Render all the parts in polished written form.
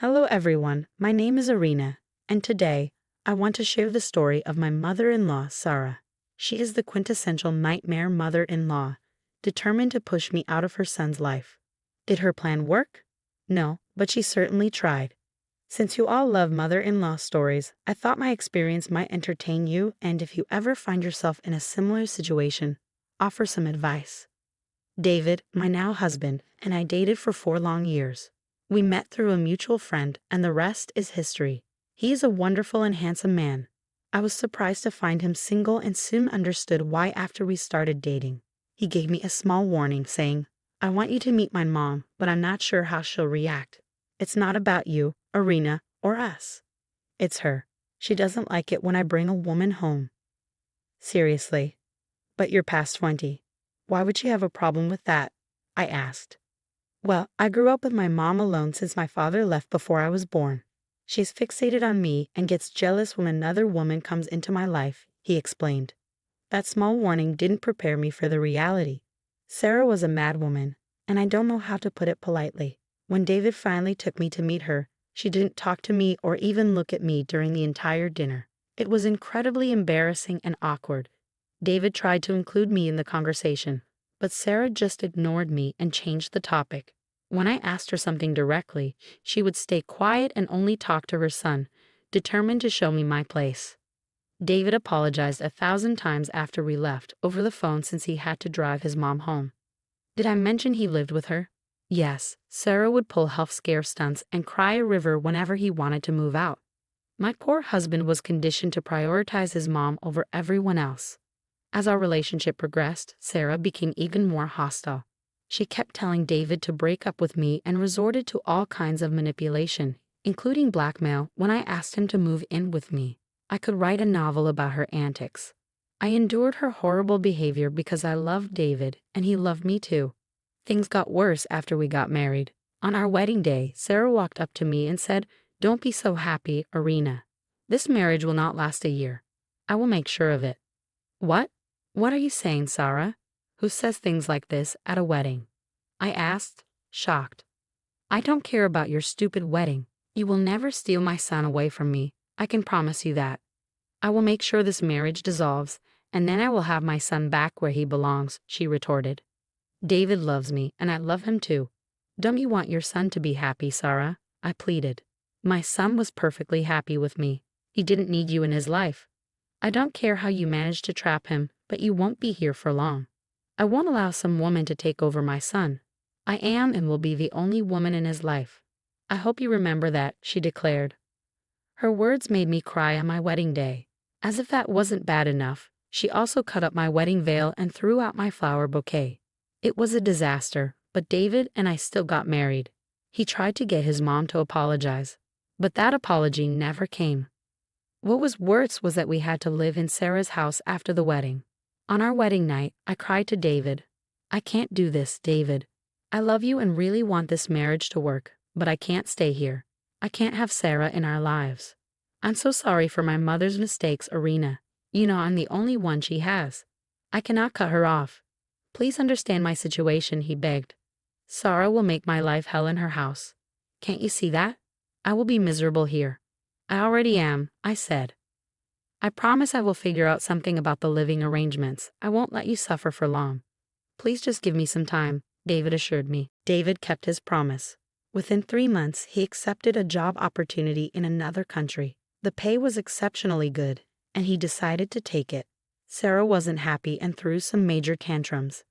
Hello everyone, my name is Arena, and today, I want to share the story of my mother-in-law, Sara. She is the quintessential nightmare mother-in-law, determined to push me out of her son's life. Did her plan work? No, but she certainly tried. Since you all love mother-in-law stories, I thought my experience might entertain you, and if you ever find yourself in a similar situation, offer some advice. David, my now husband, and I dated for 4 long years. We met through a mutual friend, and the rest is history. He is a wonderful and handsome man. I was surprised to find him single and soon understood why after we started dating. He gave me a small warning saying, "I want you to meet my mom, but I'm not sure how she'll react. It's not about you, Arena, or us. It's her. She doesn't like it when I bring a woman home." Seriously? But you're past 20. Why would she have a problem with that? I asked. Well, I grew up with my mom alone since my father left before I was born. She's fixated on me and gets jealous when another woman comes into my life, he explained. That small warning didn't prepare me for the reality. Sara was a mad woman, and I don't know how to put it politely. When David finally took me to meet her, she didn't talk to me or even look at me during the entire dinner. It was incredibly embarrassing and awkward. David tried to include me in the conversation, but Sara just ignored me and changed the topic. When I asked her something directly, she would stay quiet and only talk to her son, determined to show me my place. David apologized 1,000 times after we left over the phone since he had to drive his mom home. Did I mention he lived with her? Yes, Sara would pull health scare stunts and cry a river whenever he wanted to move out. My poor husband was conditioned to prioritize his mom over everyone else. As our relationship progressed, Sara became even more hostile. She kept telling David to break up with me and resorted to all kinds of manipulation, including blackmail when I asked him to move in with me. I could write a novel about her antics. I endured her horrible behavior because I loved David and he loved me too. Things got worse after we got married. On our wedding day, Sara walked up to me and said, "Don't be so happy, Arena. This marriage will not last a year. I will make sure of it." What? What are you saying, Sara? Who says things like this at a wedding? I asked, shocked. I don't care about your stupid wedding. You will never steal my son away from me. I can promise you that. I will make sure this marriage dissolves, and then I will have my son back where he belongs, she retorted. David loves me, and I love him too. Don't you want your son to be happy, Sara? I pleaded. My son was perfectly happy with me. He didn't need you in his life. I don't care how you managed to trap him, but you won't be here for long. I won't allow some woman to take over my son. I am and will be the only woman in his life. I hope you remember that, she declared. Her words made me cry on my wedding day. As if that wasn't bad enough, she also cut up my wedding veil and threw out my flower bouquet. It was a disaster, but David and I still got married. He tried to get his mom to apologize, but that apology never came. What was worse was that we had to live in Sara's house after the wedding. On our wedding night, I cried to David. I can't do this, David. I love you and really want this marriage to work, but I can't stay here. I can't have Sara in our lives. I'm so sorry for my mother's mistakes, Arena. You know I'm the only one she has. I cannot cut her off. Please understand my situation, he begged. Sara will make my life hell in her house. Can't you see that? I will be miserable here. I already am, I said. I promise I will figure out something about the living arrangements. I won't let you suffer for long. Please just give me some time, David assured me. David kept his promise. Within 3 months, he accepted a job opportunity in another country. The pay was exceptionally good, and he decided to take it. Sara wasn't happy and threw some major tantrums.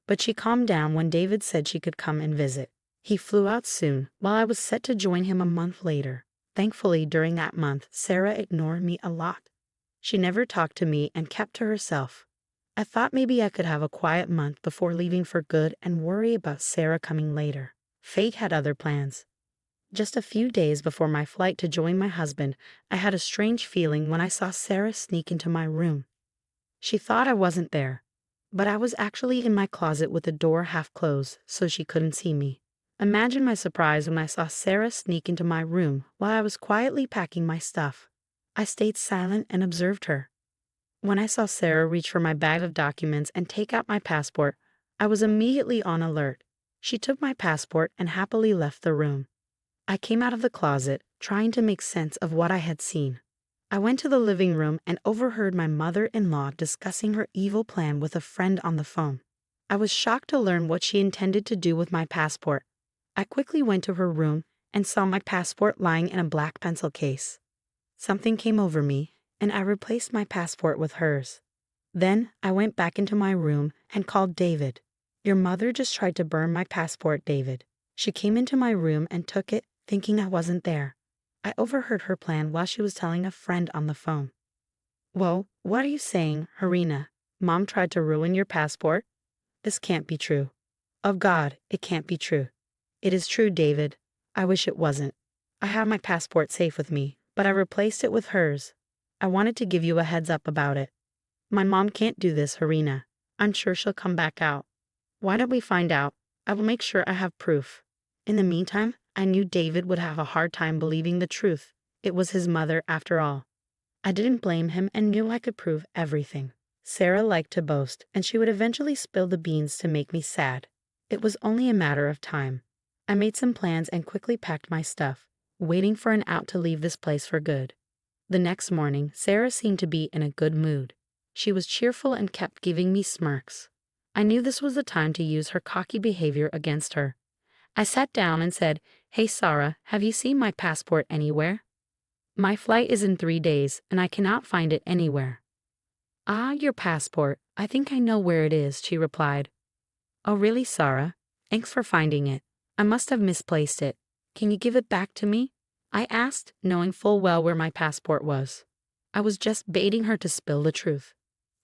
But she calmed down when David said she could come and visit. He flew out soon, while I was set to join him a month later. Thankfully, during that month, Sara ignored me a lot. She never talked to me and kept to herself. I thought maybe I could have a quiet month before leaving for good and worry about Sara coming later. Fate had other plans. Just a few days before my flight to join my husband, I had a strange feeling when I saw Sara sneak into my room. She thought I wasn't there, but I was actually in my closet with the door half closed, so she couldn't see me. Imagine my surprise when I saw Sara sneak into my room while I was quietly packing my stuff. I stayed silent and observed her. When I saw Sara reach for my bag of documents and take out my passport, I was immediately on alert. She took my passport and happily left the room. I came out of the closet, trying to make sense of what I had seen. I went to the living room and overheard my mother-in-law discussing her evil plan with a friend on the phone. I was shocked to learn what she intended to do with my passport. I quickly went to her room and saw my passport lying in a black pencil case. Something came over me, and I replaced my passport with hers. Then I went back into my room and called David. "Your mother just tried to burn my passport, David. She came into my room and took it, thinking I wasn't there." I overheard her plan while she was telling a friend on the phone. "Whoa, what are you saying, Harina? Mom tried to ruin your passport? This can't be true. Of God, it can't be true." "It is true, David. I wish it wasn't. I have my passport safe with me, but I replaced it with hers. I wanted to give you a heads up about it. My mom can't do this, Harina. I'm sure she'll come back out. Why don't we find out? I will make sure I have proof." In the meantime, I knew David would have a hard time believing the truth. It was his mother after all. I didn't blame him and knew I could prove everything. Sara liked to boast, and she would eventually spill the beans to make me sad. It was only a matter of time. I made some plans and quickly packed my stuff, waiting for an out to leave this place for good. The next morning, Sara seemed to be in a good mood. She was cheerful and kept giving me smirks. I knew this was the time to use her cocky behavior against her. I sat down and said, "Hey Sara, have you seen my passport anywhere? My flight is in 3 days, and I cannot find it anywhere." "Ah, your passport. I think I know where it is," she replied. "Oh really, Sara? Thanks for finding it. I must have misplaced it. Can you give it back to me?" I asked, knowing full well where my passport was. I was just baiting her to spill the truth.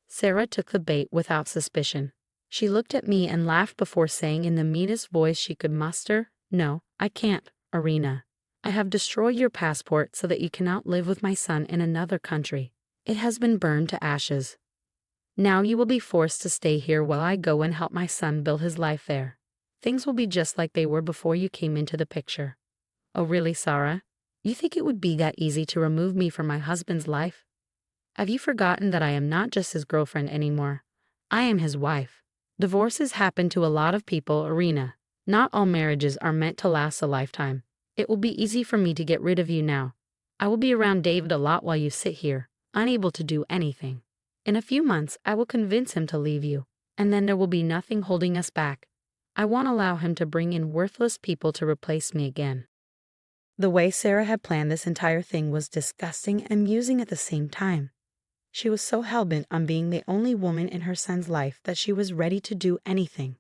Sara took the bait without suspicion. She looked at me and laughed before saying in the meanest voice she could muster, "No, I can't, Arena. I have destroyed your passport so that you cannot live with my son in another country. It has been burned to ashes. Now you will be forced to stay here while I go and help my son build his life there. Things will be just like they were before you came into the picture." "Oh really, Sara? You think it would be that easy to remove me from my husband's life? Have you forgotten that I am not just his girlfriend anymore? I am his wife. Divorces happen to a lot of people, Arena. Not all marriages are meant to last a lifetime. It will be easy for me to get rid of you now. I will be around David a lot while you sit here, unable to do anything. In a few months, I will convince him to leave you, and then there will be nothing holding us back. I won't allow him to bring in worthless people to replace me again." The way Sara had planned this entire thing was disgusting and amusing at the same time. She was so hell-bent on being the only woman in her son's life that she was ready to do anything.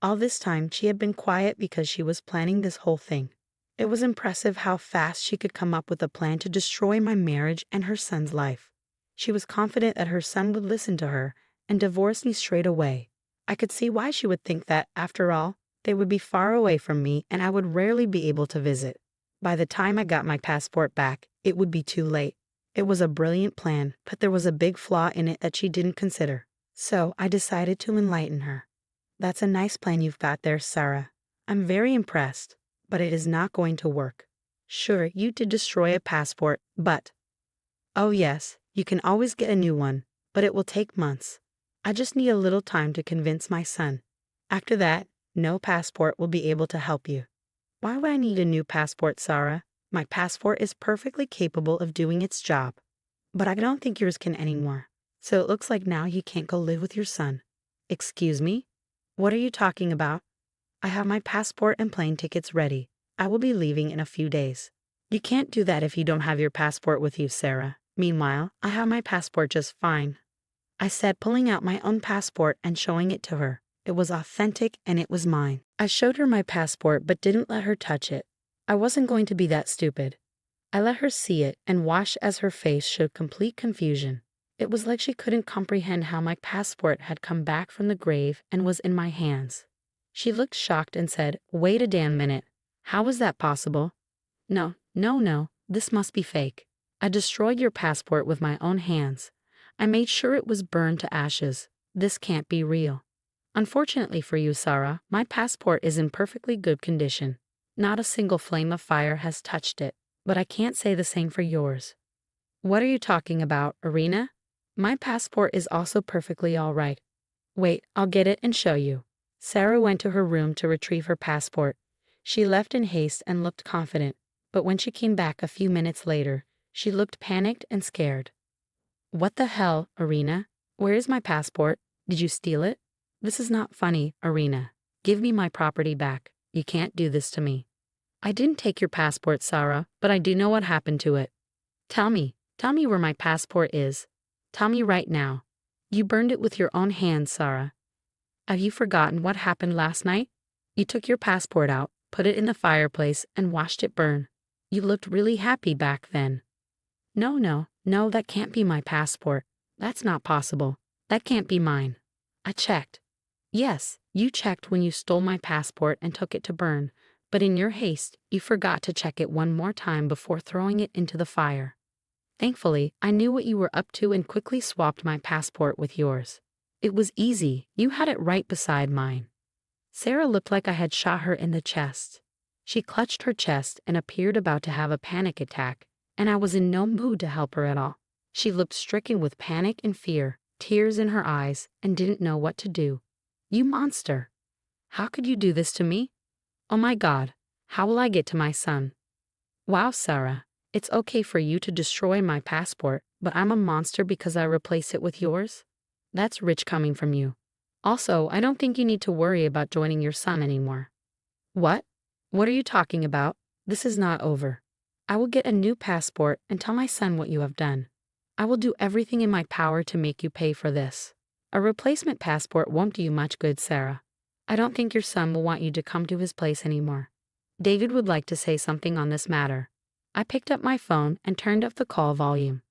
All this time, she had been quiet because she was planning this whole thing. It was impressive how fast she could come up with a plan to destroy my marriage and her son's life. She was confident that her son would listen to her and divorce me straight away. I could see why she would think that, after all, they would be far away from me and I would rarely be able to visit. By the time I got my passport back, it would be too late. It was a brilliant plan, but there was a big flaw in it that she didn't consider. So I decided to enlighten her. "That's a nice plan you've got there, Sara. I'm very impressed, but it is not going to work. Sure, you did destroy a passport, but—" "Oh yes, you can always get a new one, but it will take months. I just need a little time to convince my son. After that, no passport will be able to help you." "Why would I need a new passport, Sara? My passport is perfectly capable of doing its job. But I don't think yours can anymore. So it looks like now you can't go live with your son." "Excuse me? What are you talking about?" "I have my passport and plane tickets ready. I will be leaving in a few days." "You can't do that if you don't have your passport with you, Sara. Meanwhile, I have my passport just fine," I said, pulling out my own passport and showing it to her. It was authentic and it was mine. I showed her my passport but didn't let her touch it. I wasn't going to be that stupid. I let her see it and watched as her face showed complete confusion. It was like she couldn't comprehend how my passport had come back from the grave and was in my hands. She looked shocked and said, "Wait a damn minute. How was that possible?" No, this must be fake. I destroyed your passport with my own hands. I made sure it was burned to ashes. This can't be real." "Unfortunately for you, Sara, my passport is in perfectly good condition. Not a single flame of fire has touched it, but I can't say the same for yours." "What are you talking about, Arena? My passport is also perfectly all right. Wait, I'll get it and show you." Sara went to her room to retrieve her passport. She left in haste and looked confident, but when she came back a few minutes later, she looked panicked and scared. What the hell, Irina? Where is my passport? Did you steal it? This is not funny, Irina. Give me my property back. You can't do this to me. I didn't take your passport, Sara, but I do know what happened to it. Tell me where my passport is. Tell me right now. You burned it with your own hands, Sara. Have you forgotten what happened last night? You took your passport out, put it in the fireplace, and watched it burn. You looked really happy back then. No, that can't be my passport. That's not possible. That can't be mine. I checked. Yes, you checked when you stole my passport and took it to burn, but in your haste, you forgot to check it one more time before throwing it into the fire. Thankfully, I knew what you were up to and quickly swapped my passport with yours. It was easy. You had it right beside mine. Sara looked like I had shot her in the chest. She clutched her chest and appeared about to have a panic attack, and I was in no mood to help her at all. She looked stricken with panic and fear, tears in her eyes, and didn't know what to do. You monster! How could you do this to me? Oh my God, how will I get to my son? Wow, Sara, it's okay for you to destroy my passport, but I'm a monster because I replace it with yours? That's rich coming from you. Also, I don't think you need to worry about joining your son anymore. What? What are you talking about? This is not over. I will get a new passport and tell my son what you have done. I will do everything in my power to make you pay for this. A replacement passport won't do you much good, Sara. I don't think your son will want you to come to his place anymore. David would like to say something on this matter. I picked up my phone and turned up the call volume.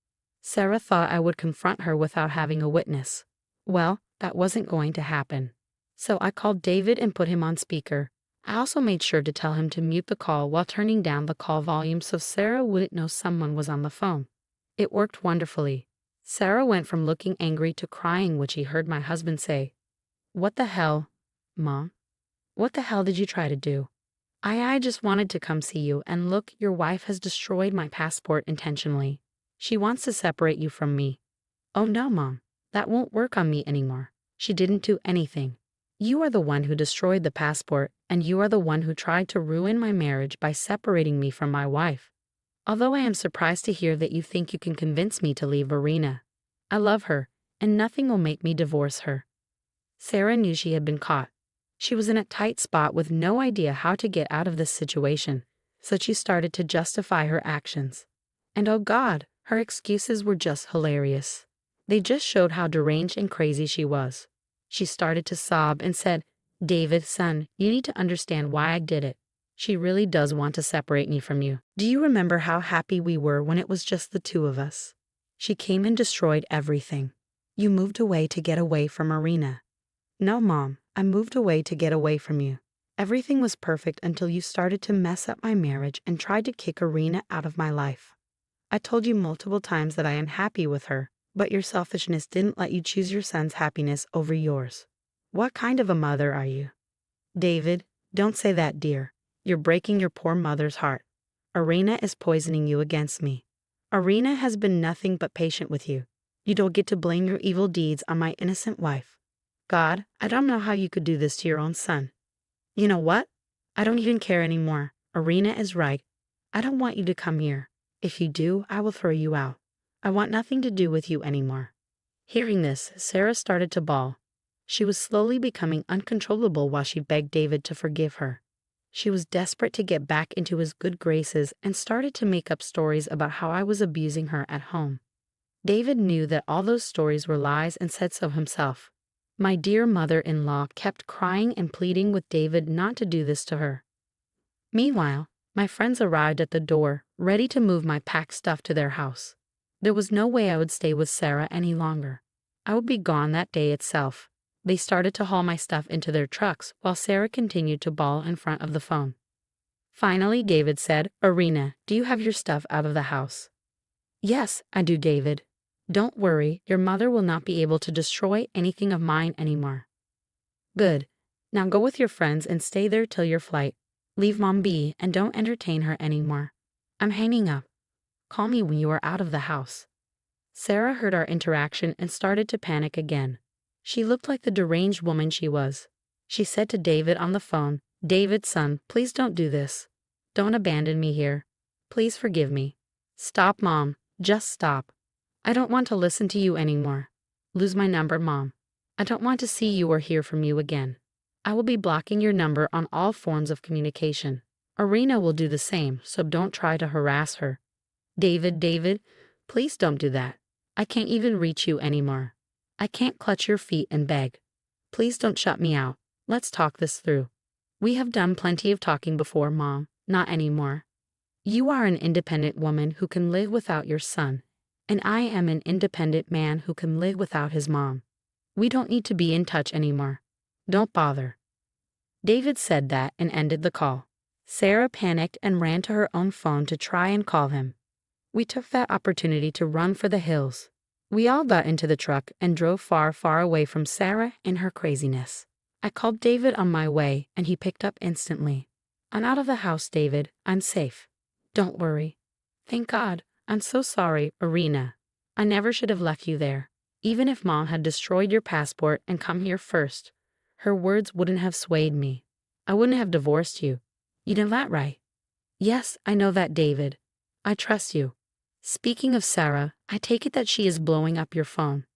Sara thought I would confront her without having a witness. Well, that wasn't going to happen. So I called David and put him on speaker. I also made sure to tell him to mute the call while turning down the call volume so Sara wouldn't know someone was on the phone. It worked wonderfully. Sara went from looking angry to crying when she heard my husband say, "What the hell, Mom? What the hell did you try to do? I just wanted to come see you, and look, your wife has destroyed my passport intentionally. She wants to separate you from me." "Oh no, Mom. That won't work on me anymore. She didn't do anything. You are the one who destroyed the passport, and you are the one who tried to ruin my marriage by separating me from my wife. Although I am surprised to hear that you think you can convince me to leave Irina. I love her, and nothing will make me divorce her." Sara knew she had been caught. She was in a tight spot with no idea how to get out of this situation, so she started to justify her actions. And oh God, her excuses were just hilarious. They just showed how deranged and crazy she was. She started to sob and said, "David, son, you need to understand why I did it. She really does want to separate me from you. Do you remember how happy we were when it was just the two of us? She came and destroyed everything. You moved away to get away from Irina." "No, Mom, I moved away to get away from you. Everything was perfect until you started to mess up my marriage and tried to kick Irina out of my life. I told you multiple times that I am happy with her, but your selfishness didn't let you choose your son's happiness over yours. What kind of a mother are you?" "David, don't say that, dear. You're breaking your poor mother's heart. Irina is poisoning you against me. Irina has been nothing but patient with you. You don't get to blame your evil deeds on my innocent wife. God, I don't know how you could do this to your own son. You know what? I don't even care anymore. Irina is right. I don't want you to come here. If you do, I will throw you out. I want nothing to do with you anymore." Hearing this, Sara started to bawl. She was slowly becoming uncontrollable while she begged David to forgive her. She was desperate to get back into his good graces and started to make up stories about how I was abusing her at home. David knew that all those stories were lies and said so himself. My dear mother-in-law kept crying and pleading with David not to do this to her. Meanwhile, my friends arrived at the door, ready to move my packed stuff to their house. There was no way I would stay with Sara any longer. I would be gone that day itself. They started to haul my stuff into their trucks while Sara continued to bawl in front of the phone. Finally, David said, "Irina, do you have your stuff out of the house?" "Yes, I do, David. Don't worry, your mother will not be able to destroy anything of mine anymore." "Good. Now go with your friends and stay there till your flight. Leave Mom be and don't entertain her anymore. I'm hanging up. Call me when you are out of the house." Sara heard our interaction and started to panic again. She looked like the deranged woman she was. She said to David on the phone, David, son, please don't do this. Don't abandon me here. Please forgive me. Stop, Mom. Just stop. I don't want to listen to you anymore. Lose my number, Mom. I don't want to see you or hear from you again. I will be blocking your number on all forms of communication. Arena will do the same, so don't try to harass her. David, please don't do that. I can't even reach you anymore. I can't clutch your feet and beg. Please don't shut me out. Let's talk this through. We have done plenty of talking before, Mom. Not anymore. You are an independent woman who can live without your son, and I am an independent man who can live without his mom. We don't need to be in touch anymore. Don't bother. David said that and ended the call. Sara panicked and ran to her own phone to try and call him. We took that opportunity to run for the hills. We all got into the truck and drove far, far away from Sara and her craziness. I called David on my way and he picked up instantly. I'm out of the house, David. I'm safe. Don't worry. Thank God. I'm so sorry, Arena. I never should have left you there. Even if Mom had destroyed your passport and come here first, her words wouldn't have swayed me. I wouldn't have divorced you. You know that, right? Yes, I know that, David. I trust you. Speaking of Sara, I take it that she is blowing up your phone.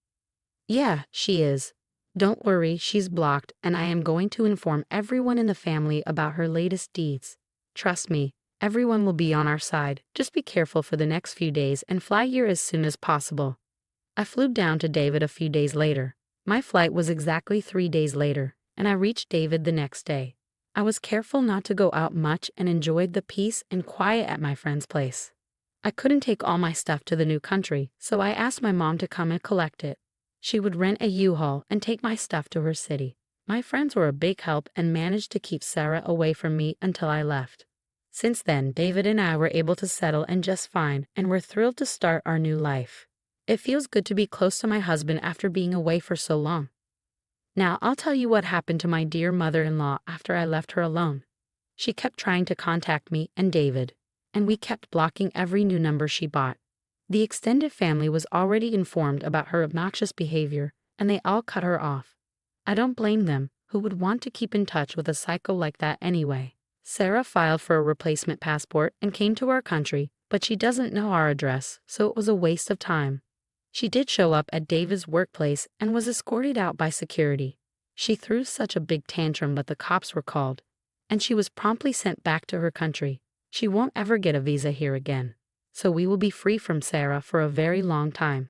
Yeah, she is. Don't worry, she's blocked, and I am going to inform everyone in the family about her latest deeds. Trust me, everyone will be on our side. Just be careful for the next few days and fly here as soon as possible. I flew down to David a few days later. My flight was exactly 3 days later, and I reached David the next day. I was careful not to go out much and enjoyed the peace and quiet at my friend's place. I couldn't take all my stuff to the new country, so I asked my mom to come and collect it. She would rent a U-Haul and take my stuff to her city. My friends were a big help and managed to keep Sara away from me until I left. Since then, David and I were able to settle in just fine, and we're thrilled to start our new life. It feels good to be close to my husband after being away for so long. Now, I'll tell you what happened to my dear mother-in-law after I left her alone. She kept trying to contact me and David, and we kept blocking every new number she bought. The extended family was already informed about her obnoxious behavior, and they all cut her off. I don't blame them. Who would want to keep in touch with a psycho like that anyway? Sara filed for a replacement passport and came to our country, but she doesn't know our address, so it was a waste of time. She did show up at David's workplace and was escorted out by security. She threw such a big tantrum that the cops were called, and she was promptly sent back to her country. She won't ever get a visa here again, so we will be free from Sara for a very long time.